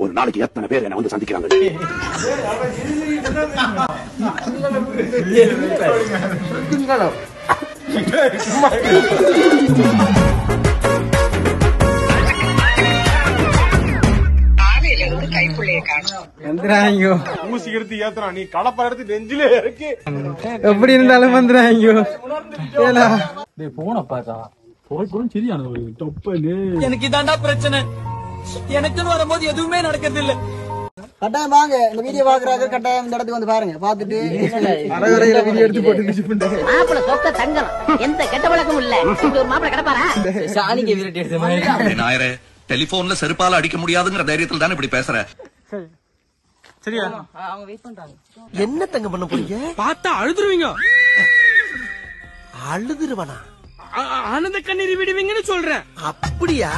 ஒரு நாளைக்கு எத்தனை பேர் என்ன வந்து சந்திக்கிறாங்க? ஊசி எடுத்து ஏத்துறான், நீ கடப்பா எடுத்து நெஞ்சிலே இருக்கு. எப்படி இருந்தாலும் வந்துறாங்க. எனக்கு இதாண்டா பிரச்சனை. எனக்குன்னு வரும்போது எதுவுமே நடக்கிறது இல்ல. கட்டாயம் வாங்க, இந்த வீடியோ பாக்குறாங்க, கட்டாயம் இந்த இடத்துக்கு வந்து பாருங்க. பாத்துட்டு வீடியோ எடுத்து போட்டு மாப்பிள சொத்த தங்கம், எந்த கெட்ட பழக்கமும் இல்ல. ஒரு மாப்பிள கிடப்பாரா? சாணிக்கு விரட்டி எடுத்த மாதிரி. நாயரே, டெலிபோன்ல செருப்பால அடிக்க முடியாதுங்கிற தைரியத்தில் தானே இப்படி பேசுற? சரியா? அவங்க வெயிட் பண்றாங்க. என்ன தங்க பண்ண போறீங்க? பார்த்தா அழுதுருவீங்க. அழுதுருவனா? ஆனந்த கண்ணீர் விடுவீங்கன்னு சொல்றேன். அப்படியா?